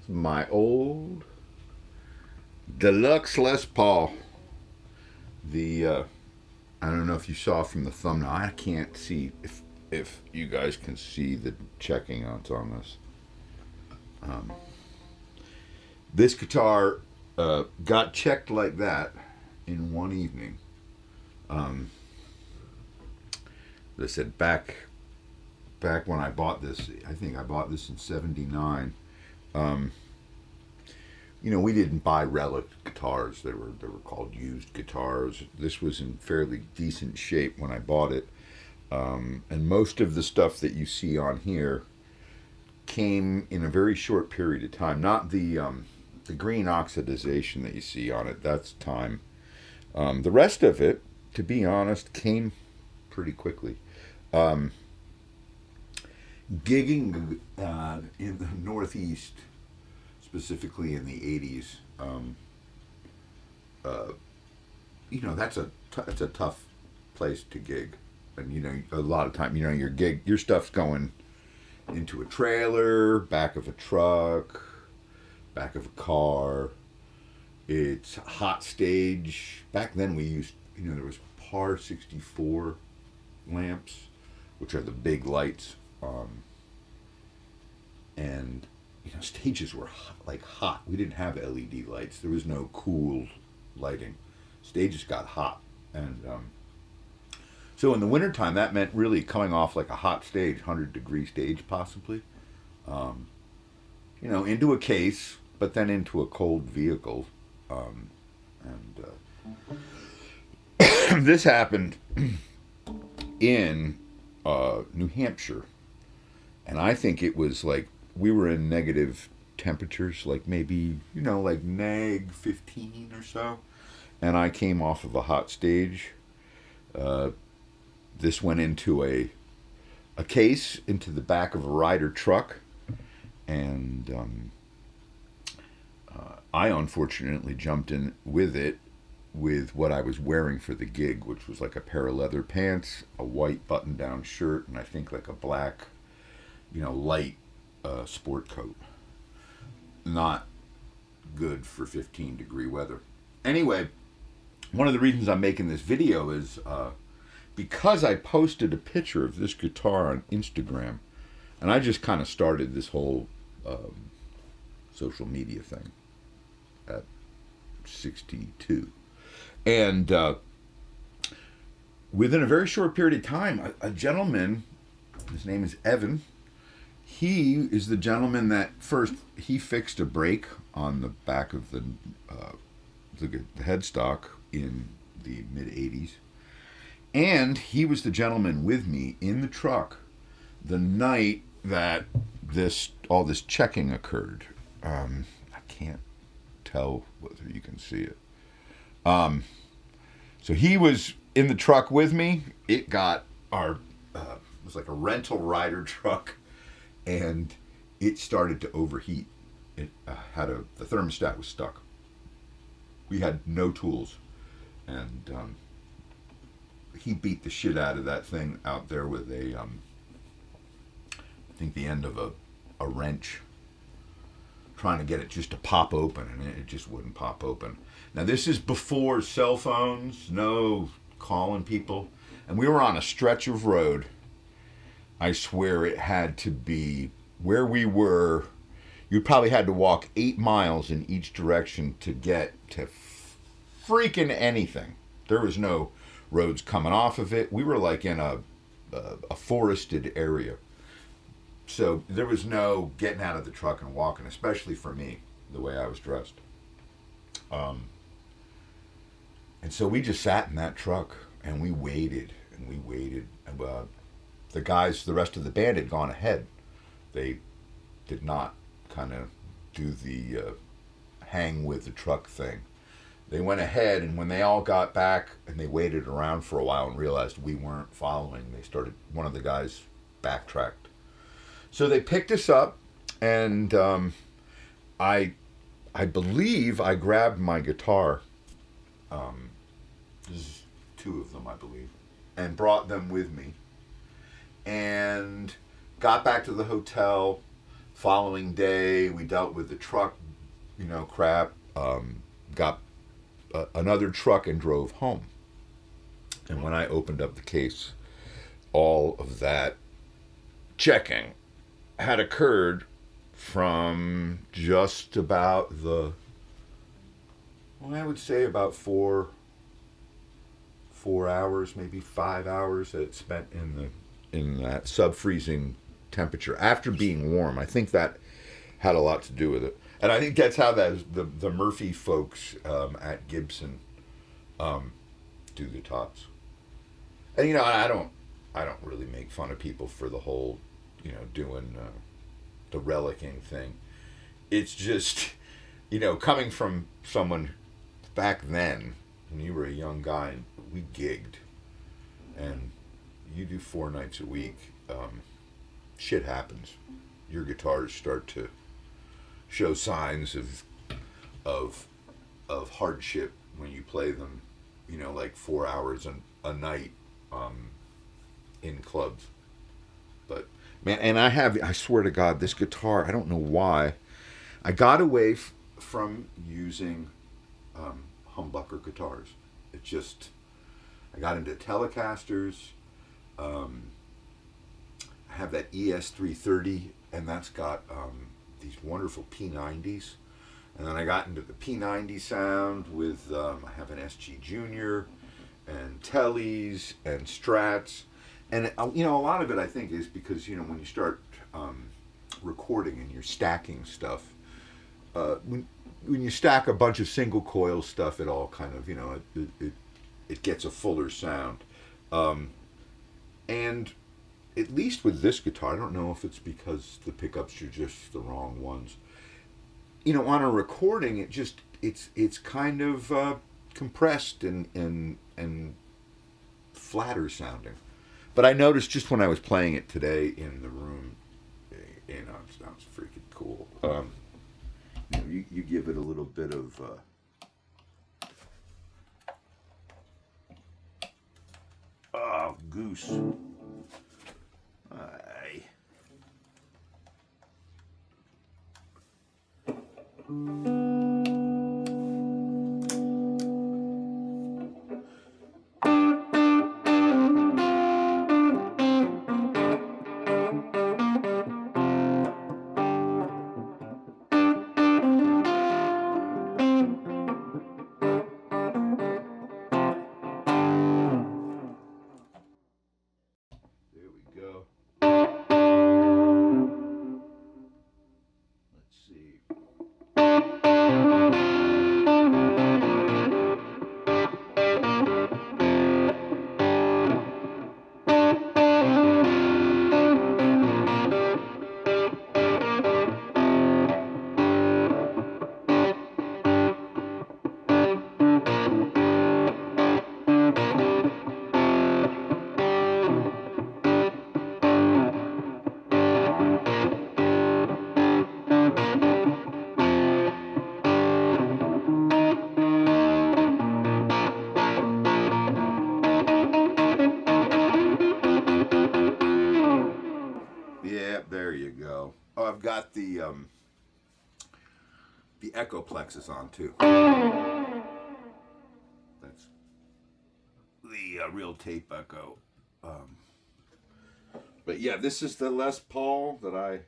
My old deluxe Les Paul. The I don't know if you saw from the thumbnail. I can't see if you guys can see the checking on this. Um, this guitar got checked like that in one evening. They said back when I bought this. I think I bought this in '79. We didn't buy relic guitars. They were called used guitars. This was in fairly decent shape when I bought it, and most of the stuff that you see on here came in a very short period of time. Not the green oxidization that you see on it. That's time. The rest of it, to be honest, came pretty quickly. Gigging in the Northeast, specifically in the 80s, that's a tough place to gig. And a lot of time, your stuff's going into a trailer, back of a truck, back of a car. It's hot stage. Back then we used, there was PAR 64 lamps, which are the big lights. And stages were hot. We didn't have LED lights. There was no cool lighting. Stages got hot. And so in the wintertime, that meant really coming off like a hot stage, 100-degree stage possibly, into a case, but then into a cold vehicle. This happened in New Hampshire. And I think it was like we were in negative temperatures, like maybe, like neg 15 or so. And I came off of a hot stage. This went into a case into the back of a Ryder truck. And I unfortunately jumped in with it with what I was wearing for the gig, which was like a pair of leather pants, a white button-down shirt, and I think like a black, light sport coat. Not good for 15-degree weather. Anyway, one of the reasons I'm making this video is because I posted a picture of this guitar on Instagram, and I just kind of started this whole social media thing at 62. And within a very short period of time, a gentleman, his name is Evan, he is the gentleman that first, he fixed a brake on the back of the headstock in the mid-'80s. And he was the gentleman with me in the truck the night that all this checking occurred. I can't tell whether you can see it. So he was in the truck with me. It got it was like a rental Ryder truck, and it started to overheat. It the thermostat was stuck. We had no tools, and he beat the shit out of that thing out there with I think the end of a wrench, trying to get it just to pop open, and it just wouldn't pop open. Now, this is before cell phones, no calling people. And we were on a stretch of road. I swear it had to be where we were. You probably had to walk 8 miles in each direction to get to freaking anything. There was no roads coming off of it. We were like in a forested area. So there was no getting out of the truck and walking, especially for me, the way I was dressed. And so we just sat in that truck and we waited and we waited. And the rest of the band had gone ahead. They did not kind of do the hang with the truck thing. They went ahead, and when they all got back and they waited around for a while and realized we weren't following, one of the guys backtracked. So they picked us up, and I believe I grabbed my guitar. There's 2 of them, I believe, and brought them with me, and got back to the hotel. Following day, we dealt with the truck, crap. Got another truck and drove home. And when I opened up the case, all of that checking had occurred from just about I would say about 4 hours, maybe 5 hours that it spent in that sub-freezing temperature after being warm. I think that had a lot to do with it, and I think that's how the Murphy folks at Gibson do the tops. And I don't really make fun of people for the whole doing the relicing thing. It's just coming from someone back then when you were a young guy and we gigged, and you do 4 nights a week. Shit happens. Your guitars start to show signs of hardship when you play them, like 4 hours a night in clubs. But man, and I swear to God, this guitar, I don't know why, I got away from using humbucker guitars. I got into Telecasters. I have that ES330, and that's got these wonderful P90s. And then I got into the P90 sound with, I have an SG Junior and Tellys and Strats. And, a lot of it, I think, is because, when you start recording and you're stacking stuff, when you stack a bunch of single coil stuff, it all kind of, it gets a fuller sound. And at least with this guitar, I don't know if it's because the pickups are just the wrong ones. On a recording, it's kind of compressed and flatter sounding. But I noticed just when I was playing it today in the room, it sounds freaking cool. You give it a little bit of goose. Aye. There we go. Let's see. Yeah, there you go. Oh, I've got the echo plexus on too. That's the real tape echo. But yeah, this is the Les Paul that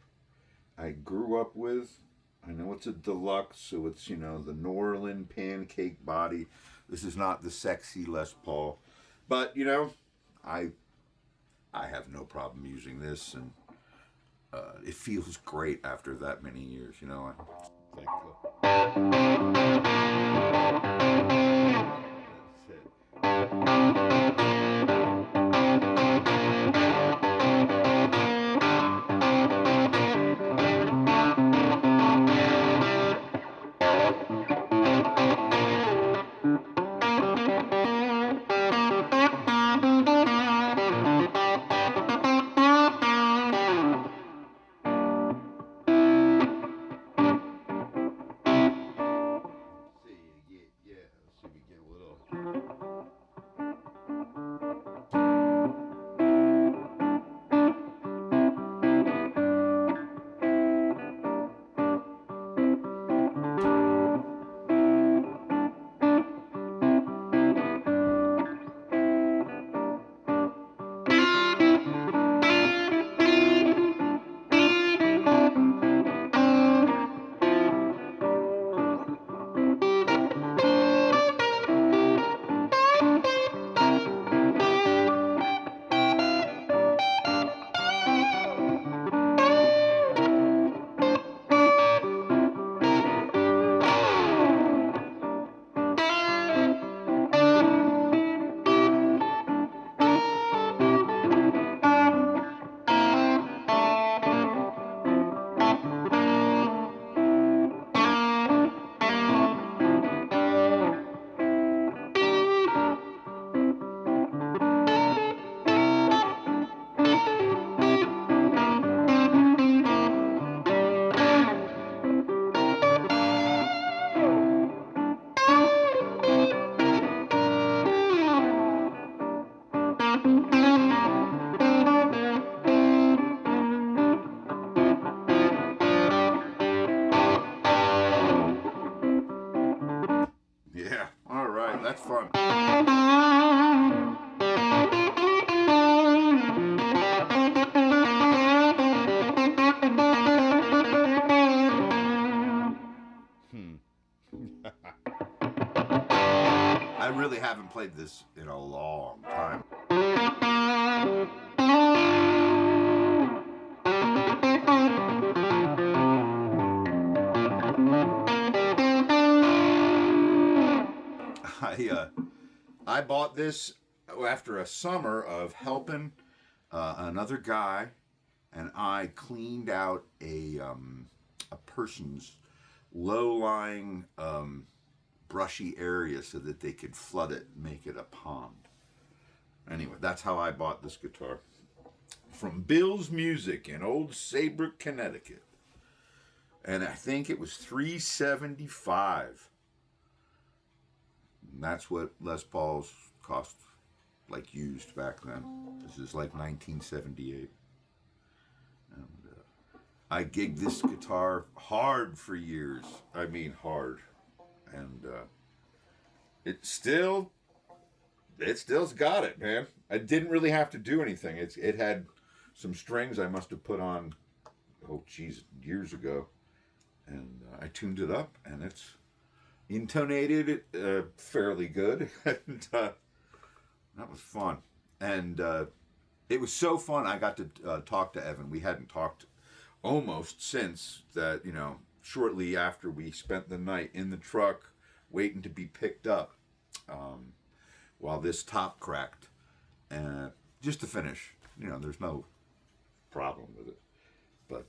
I grew up with. I know it's a deluxe, so it's the Norlin pancake body. This is not the sexy Les Paul, but I have no problem using this, and it feels great after that many years. That's it. haven't played this in a long time. I bought this after a summer of helping another guy, and I cleaned out a person's low-lying brushy area so that they could flood it and make it a pond. Anyway, that's how I bought this guitar. From Bill's Music in Old Saybrook, Connecticut. And I think it was $375. And that's what Les Pauls cost, like, used back then. This is like 1978. And I gigged this guitar hard for years. I mean hard. And it still's got it, man. I didn't really have to do anything. It had some strings I must have put on, oh geez, years ago. And I tuned it up, and it's intonated fairly good. And that was fun. And it was so fun. I got to talk to Evan. We hadn't talked almost since that, shortly after we spent the night in the truck waiting to be picked up while this top cracked. Just to finish. There's no problem with it. But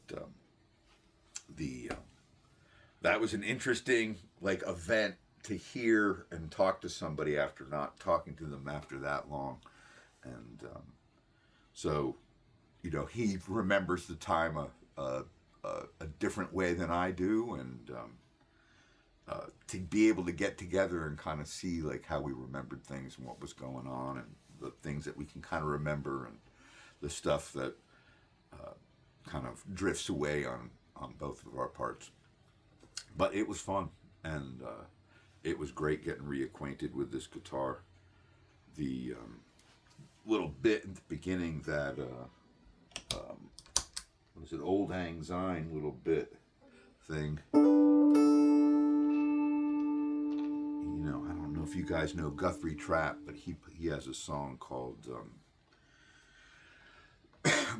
that was an interesting event to hear and talk to somebody after not talking to them after that long. And so he remembers the time a different way than I do, and to be able to get together and kind of see how we remembered things and what was going on, and the things that we can kind of remember, and the stuff that kind of drifts away on both of our parts. But it was fun, and it was great getting reacquainted with this guitar. The little bit in the beginning that what is it, Old Lang Syne little bit thing. I don't know if you guys know Guthrie Trapp, but he has a song called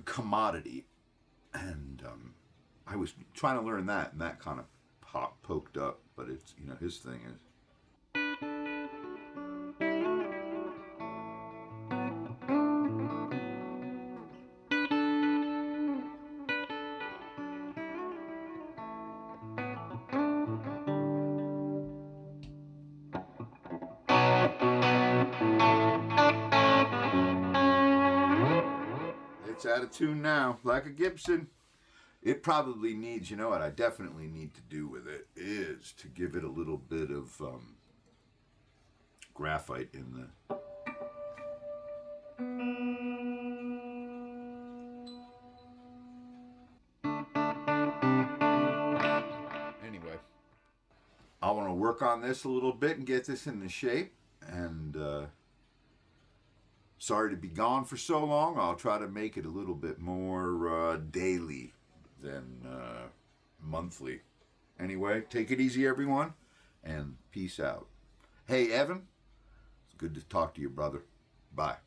Commodity, and I was trying to learn that, and that kind of poked up, but it's his thing is. It's out of tune now, like a Gibson. It probably needs, what I definitely need to do with it is to give it a little bit of graphite in the... Anyway, I want to work on this a little bit and get this into shape. And sorry to be gone for so long. I'll try to make it a little bit more daily than monthly. Anyway, take it easy, everyone, and peace out. Hey, Evan, it's good to talk to you, brother. Bye.